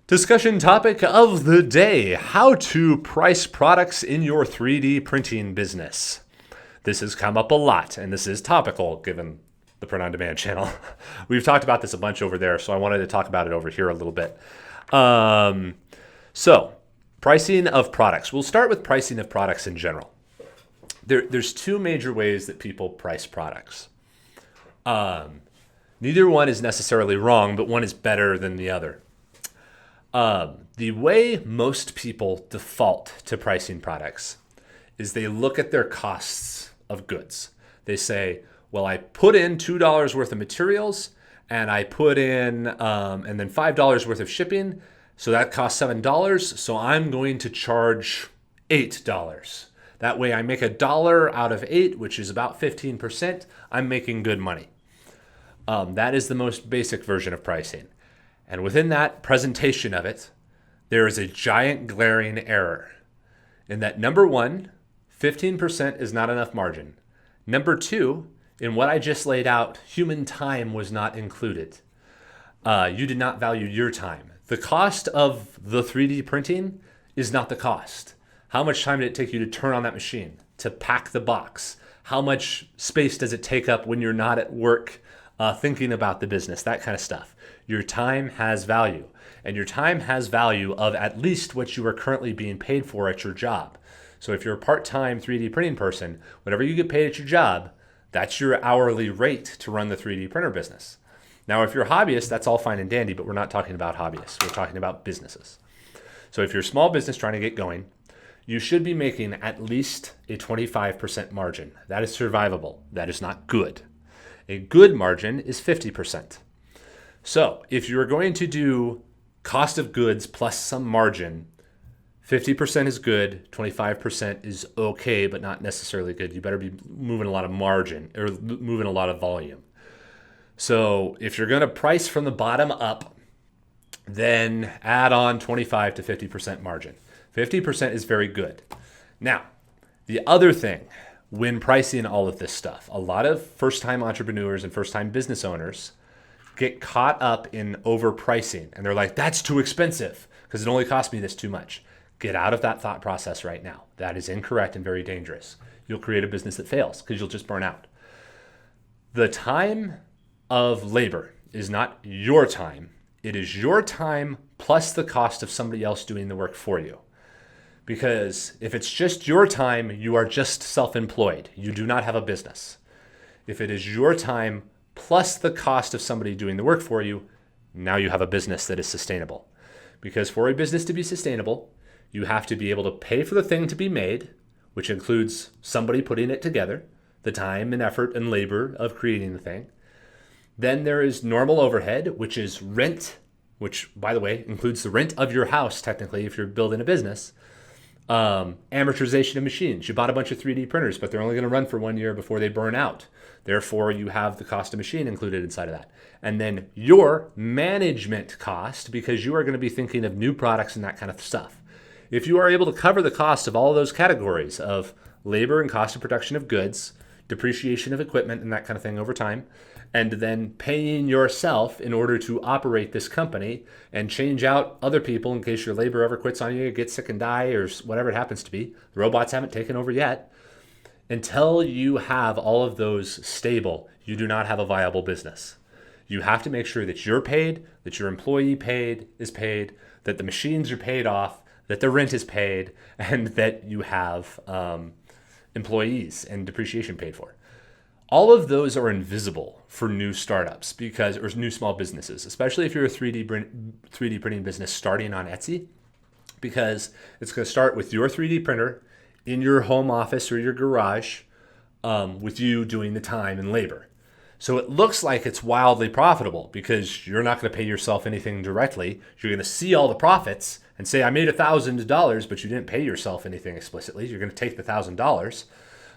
Discussion topic of the day: how to price products in your 3D printing business. This has come up a lot, and this is topical given the Print on Demand channel. We've talked about this a bunch over there, so I wanted to talk about it over here a little bit. So, pricing of products. We'll start with pricing of products in general. There's two major ways that people price products. Neither one is necessarily wrong, but one is better than the other. The way most people default to pricing products is they look at their costs of goods. They say, well, I put in $2 worth of materials and I put in and then $5 worth of shipping. So that costs $7. So I'm going to charge $8. That way I make $1 out of 8, which is about 15%. I'm making good money. That is the most basic version of pricing. And within that presentation of it, there is a giant glaring error in that number one, 15% is not enough margin. Number two, in what I just laid out, human time was not included. You did not value your time. The cost of the 3D printing is not the cost. How much time did it take you to turn on that machine, to pack the box? How much space does it take up when you're not at work thinking about the business, that kind of stuff? Your time has value, and your time has value of at least what you are currently being paid for at your job. So if you're a part-time 3D printing person, whatever you get paid at your job, that's your hourly rate to run the 3D printer business. Now, if you're a hobbyist, that's all fine and dandy, but we're not talking about hobbyists. We're talking about businesses. So if you're a small business trying to get going, you should be making at least a 25% margin. That is survivable. That is not good. A good margin is 50%. So if you're going to do cost of goods plus some margin, 50% is good, 25% is okay, but not necessarily good. You better be moving a lot of margin or moving a lot of volume. So if you're going to price from the bottom up, then add on 25 to 50% margin. 50% is very good. Now, the other thing when pricing all of this stuff, a lot of first-time entrepreneurs and first-time business owners get caught up in overpricing. And they're like, that's too expensive because it only cost me this too much. Get out of that thought process right now. That is incorrect and very dangerous. You'll create a business that fails because you'll just burn out. The time of labor is not your time. It is your time plus the cost of somebody else doing the work for you. Because if it's just your time, you are just self-employed. You do not have a business. If it is your time plus the cost of somebody doing the work for you, now you have a business that is sustainable. Because for a business to be sustainable, you have to be able to pay for the thing to be made, which includes somebody putting it together, the time and effort and labor of creating the thing. Then there is normal overhead, which is rent, which, by the way, includes the rent of your house, technically, if you're building a business. Amortization of machines. You bought a bunch of 3D printers, but they're only going to run for 1 year before they burn out. Therefore, you have the cost of machine included inside of that. And then your management cost, because you are going to be thinking of new products and that kind of stuff. If you are able to cover the cost of all of those categories of labor and cost of production of goods, depreciation of equipment and that kind of thing over time, and then paying yourself in order to operate this company and change out other people in case your labor ever quits on you, get sick and die, or whatever it happens to be. The robots haven't taken over yet. Until you have all of those stable, you do not have a viable business. You have to make sure that you're paid, that your employee is paid, that the machines are paid off, that the rent is paid, and that you have employees and depreciation paid for. All of those are invisible for new startups or new small businesses, especially if you're a 3D printing business starting on Etsy, because it's going to start with your 3D printer in your home office or your garage with you doing the time and labor. So it looks like it's wildly profitable because you're not going to pay yourself anything directly. You're going to see all the profits and say, I made $1,000, but you didn't pay yourself anything explicitly. You're going to take the $1,000.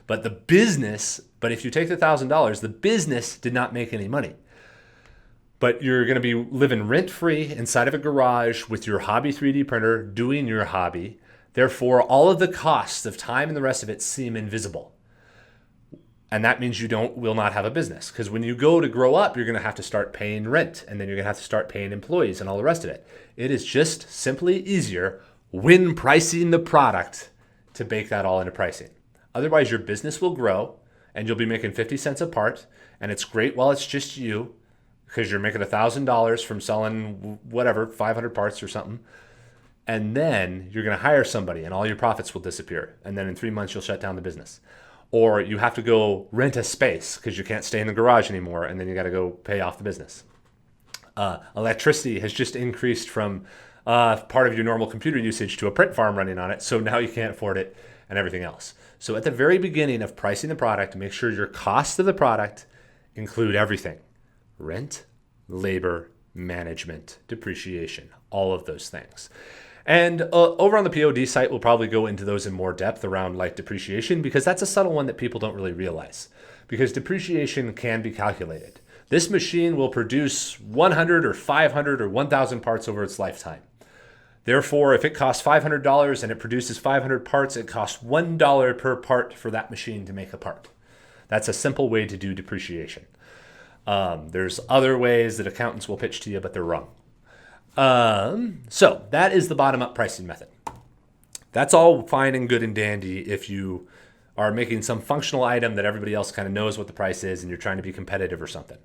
But if you take the $1,000, the business did not make any money. But you're going to be living rent-free inside of a garage with your hobby 3D printer doing your hobby. Therefore, all of the costs of time and the rest of it seem invisible. And that means you will not have a business. Because when you go to grow up, you're going to have to start paying rent, and then you're going to have to start paying employees and all the rest of it. It is just simply easier when pricing the product to bake that all into pricing. Otherwise, your business will grow and you'll be making 50 cents a part, and it's great while it's just you because you're making $1,000 from selling whatever, 500 parts or something. And then you're going to hire somebody and all your profits will disappear. And then in 3 months, you'll shut down the business. Or you have to go rent a space because you can't stay in the garage anymore, and then you got to go pay off the business. Electricity has just increased from part of your normal computer usage to a print farm running on it, so now you can't afford it and everything else. So at the very beginning of pricing the product, make sure your costs of the product include everything: rent, labor, management, depreciation, all of those things. And over on the POD site, we'll probably go into those in more depth around like depreciation, because that's a subtle one that people don't really realize, because depreciation can be calculated. This machine will produce 100 or 500 or 1,000 parts over its lifetime. Therefore, if it costs $500 and it produces 500 parts, it costs $1 per part for that machine to make a part. That's a simple way to do depreciation. There's other ways that accountants will pitch to you, but they're wrong. So that is the bottom-up pricing method. That's all fine and good and dandy if you are making some functional item that everybody else kind of knows what the price is and you're trying to be competitive or something.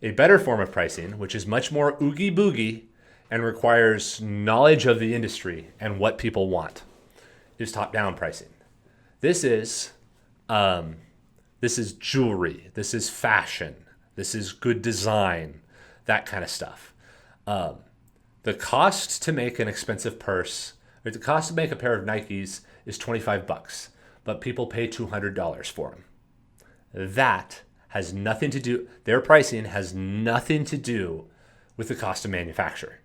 A better form of pricing, which is much more oogie boogie and requires knowledge of the industry and what people want, is top-down pricing. This is jewelry. This is fashion. This is good design, that kind of stuff. The cost to make an expensive purse, or the cost to make a pair of Nikes is $25, but people pay $200 for them. That has nothing to do, their pricing has nothing to do with the cost of manufacture.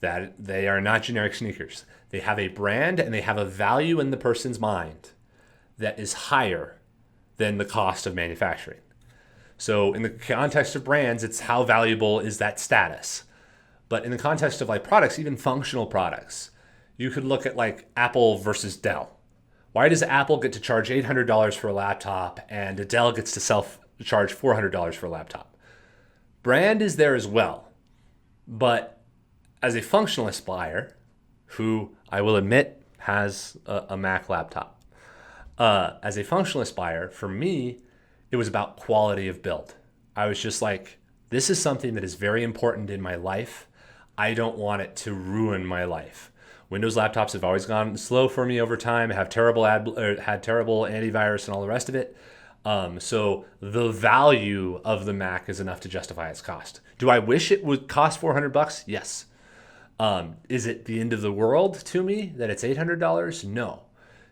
That they are not generic sneakers. They have a brand and they have a value in the person's mind that is higher than the cost of manufacturing. So in the context of brands, it's how valuable is that status. But in the context of like products, even functional products, you could look at like Apple versus Dell. Why does Apple get to charge $800 for a laptop and Dell gets to charge $400 for a laptop? Brand is there as well. But as a functionalist buyer, who I will admit has a Mac laptop, as a functionalist buyer, for me, it was about quality of build. I was just like, this is something that is very important in my life. I don't want it to ruin my life. Windows laptops have always gone slow for me over time, had terrible antivirus and all the rest of it. So the value of the Mac is enough to justify its cost. Do I wish it would cost $400? Yes. Is it the end of the world to me that it's $800? No.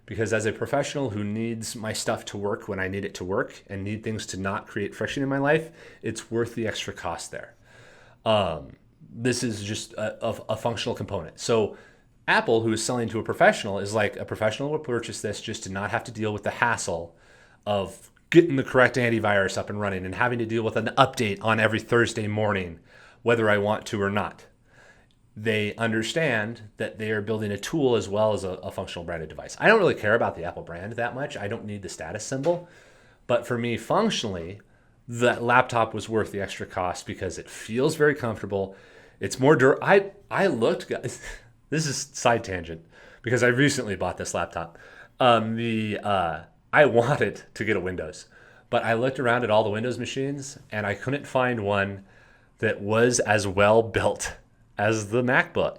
Because as a professional who needs my stuff to work when I need it to work and need things to not create friction in my life, it's worth the extra cost there. This is just a functional component. So Apple, who is selling to a professional, is like, a professional will purchase this just to not have to deal with the hassle of getting the correct antivirus up and running and having to deal with an update on every Thursday morning, whether I want to or not. They understand that they are building a tool as well as a functional branded device. I don't really care about the Apple brand that much. I don't need the status symbol. But for me, functionally, that laptop was worth the extra cost because it feels very comfortable. It's more I looked, guys, this is side tangent, because I recently bought this laptop. I wanted to get a Windows, but I looked around at all the Windows machines and I couldn't find one that was as well built as the MacBook,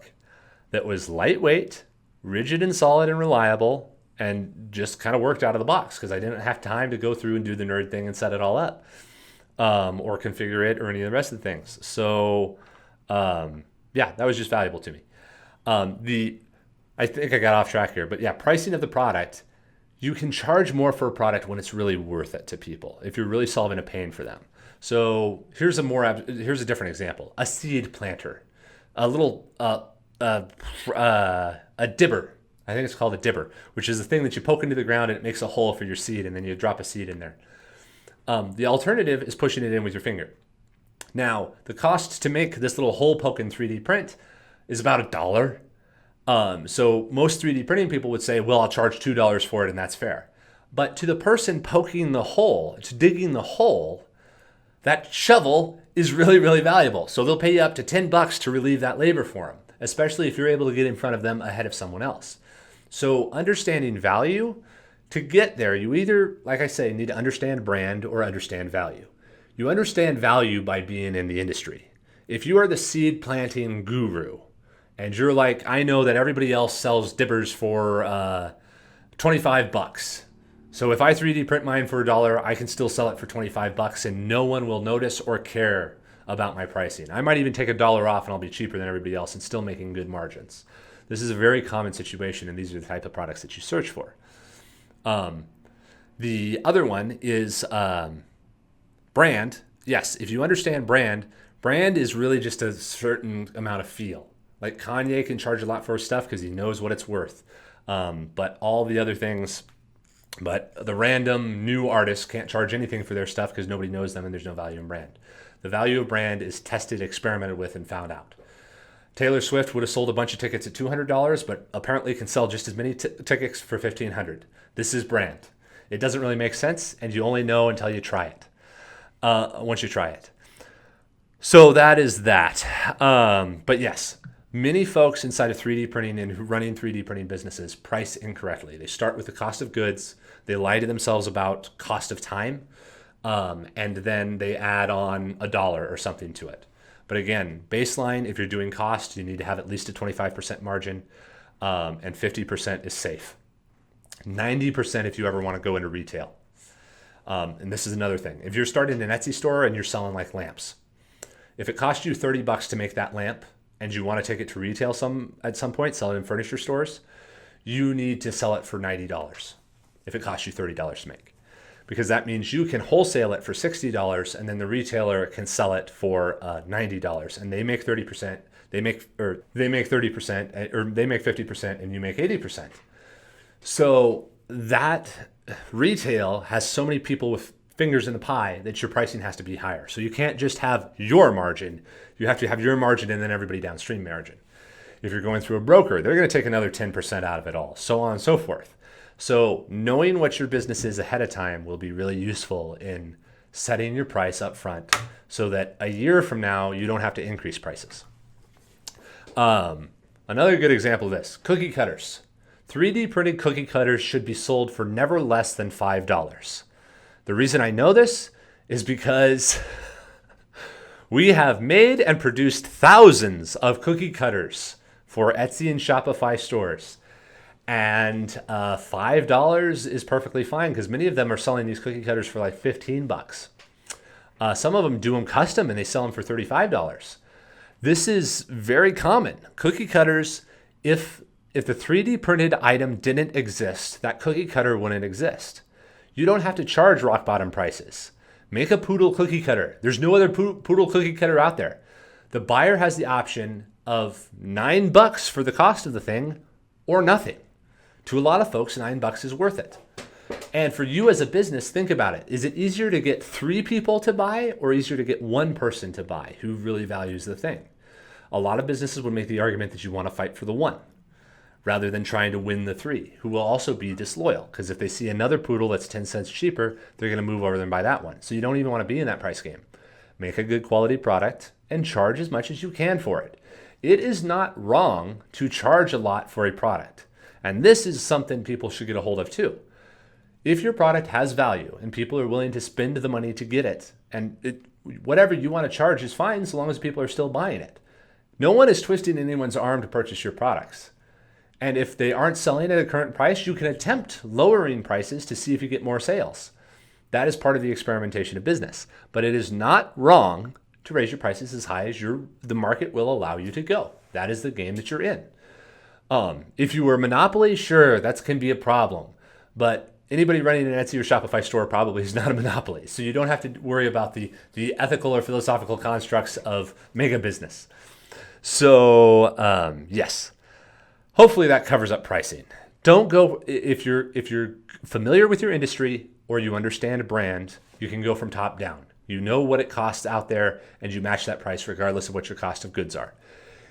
that was lightweight, rigid and solid and reliable, and just kind of worked out of the box because I didn't have time to go through and do the nerd thing and set it all up, or configure it or any of the rest of the things. So yeah, that was just valuable to me. I think I got off track here, but yeah, pricing of the product, you can charge more for a product when it's really worth it to people, if you're really solving a pain for them. So here's a different example. A seed planter, a little, a dibber. I think it's called a dibber, which is the thing that you poke into the ground and it makes a hole for your seed and then you drop a seed in there. The alternative is pushing it in with your finger. Now, the cost to make this little hole poke in 3D print is about $1. So most 3D printing people would say, well, I'll charge $2 for it and that's fair. But to the person poking the hole, to digging the hole, that shovel is really, really valuable. So they'll pay you up to $10 to relieve that labor for them, especially if you're able to get in front of them ahead of someone else. So understanding value, to get there, you either, like I say, need to understand brand or understand value. You understand value by being in the industry. If you are the seed planting guru and you're like, I know that everybody else sells dippers for $25. So if I 3D print mine for $1, I can still sell it for $25 and no one will notice or care about my pricing. I might even take $1 off and I'll be cheaper than everybody else and still making good margins. This is a very common situation, and these are the type of products that you search for. The other one is brand. Yes, if you understand brand is really just a certain amount of feel. Like Kanye can charge a lot for his stuff because he knows what it's worth. But all the other things, but the random new artists can't charge anything for their stuff because nobody knows them and there's no value in brand. The value of brand is tested, experimented with, and found out. Taylor Swift would have sold a bunch of tickets at $200, but apparently can sell just as many tickets for $1,500. This is brand. It doesn't really make sense, and you only know until you try it. Once you try it. So that is that. But yes, many folks inside of 3D printing and running 3D printing businesses price incorrectly. They start with the cost of goods. They lie to themselves about cost of time. And then they add on $1 or something to it. But again, baseline, if you're doing cost, you need to have at least a 25% margin, and 50% is safe. 90% if you ever want to go into retail. And this is another thing. If you're starting an Etsy store and you're selling like lamps, if it costs you $30 to make that lamp and you want to take it to retail at some point, sell it in furniture stores, you need to sell it for $90 if it costs you $30 to make. Because that means you can wholesale it for $60 and then the retailer can sell it for $90 and they make 30%, they make 30%, or they make 50% and you make 80%. So that retail has so many people with fingers in the pie that your pricing has to be higher. So you can't just have your margin. You have to have your margin and then everybody downstream margin. If you're going through a broker, they're going to take another 10% out of it all, so on and so forth. So knowing what your business is ahead of time will be really useful in setting your price up front so that a year from now, you don't have to increase prices. Another good example of this, cookie cutters. 3D printed cookie cutters should be sold for never less than $5. The reason I know this is because we have made and produced thousands of cookie cutters for Etsy and Shopify stores. And $5 is perfectly fine because many of them are selling these cookie cutters for like $15. Some of them do them custom and they sell them for $35. This is very common. Cookie cutters, if the 3D printed item didn't exist, that cookie cutter wouldn't exist. You don't have to charge rock bottom prices. Make a poodle cookie cutter. There's no other poodle cookie cutter out there. The buyer has the option of $9 for the cost of the thing or nothing. To a lot of folks, $9 is worth it. And for you as a business, think about it. Is it easier to get 3 people to buy or easier to get 1 person to buy who really values the thing? A lot of businesses would make the argument that you want to fight for the 1 rather than trying to win the 3, who will also be disloyal because if they see another poodle that's 10 cents cheaper, they're going to move over there and buy that one. So you don't even want to be in that price game. Make a good quality product and charge as much as you can for it. It is not wrong to charge a lot for a product. And this is something people should get a hold of too. If your product has value and people are willing to spend the money to get it, and whatever you want to charge is fine so long as people are still buying it. No one is twisting anyone's arm to purchase your products. And if they aren't selling at a current price, you can attempt lowering prices to see if you get more sales. That is part of the experimentation of business. But it is not wrong to raise your prices as high as the market will allow you to go. That is the game that you're in. If you were a monopoly, sure, that can be a problem. But anybody running an Etsy or Shopify store probably is not a monopoly. So you don't have to worry about the ethical or philosophical constructs of mega business. So yes, hopefully that covers up pricing. Don't go, if you're familiar with your industry or you understand a brand, you can go from top down. You know what it costs out there and you match that price regardless of what your cost of goods are.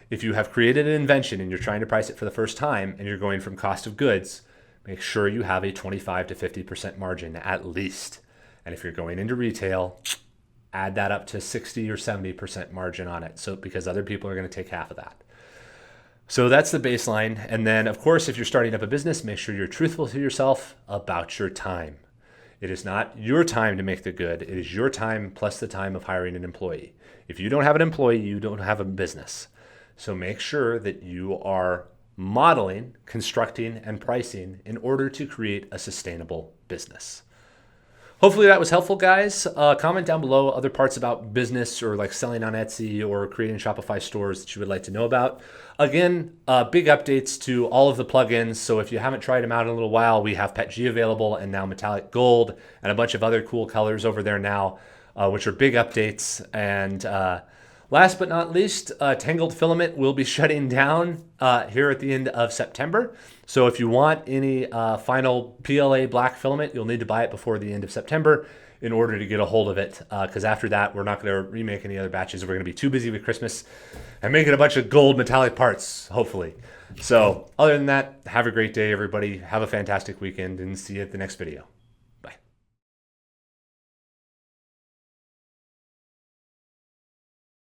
If you have created an invention and you're trying to price it for the first time and you're going from cost of goods, make sure you have a 25 to 50% margin at least. And if you're going into retail, add that up to 60 or 70% margin on it. So because other people are going to take half of that. So that's the baseline. And then of course, if you're starting up a business, make sure you're truthful to yourself about your time. It is not your time to make the good. It is your time plus the time of hiring an employee. If you don't have an employee, you don't have a business. So make sure that you are modeling, constructing, and pricing in order to create a sustainable business. Hopefully that was helpful, guys. Comment down below other parts about business or like selling on Etsy or creating Shopify stores that you would like to know about. Again, big updates to all of the plugins. So if you haven't tried them out in a little while, we have PETG available and now metallic gold and a bunch of other cool colors over there now, which are big updates. And last but not least, Tangled Filament will be shutting down here at the end of September. So if you want any final PLA black filament, you'll need to buy it before the end of September in order to get a hold of it. Because after that, we're not going to remake any other batches. We're going to be too busy with Christmas and making a bunch of gold metallic parts, hopefully. So other than that, have a great day, everybody. Have a fantastic weekend and see you at the next video.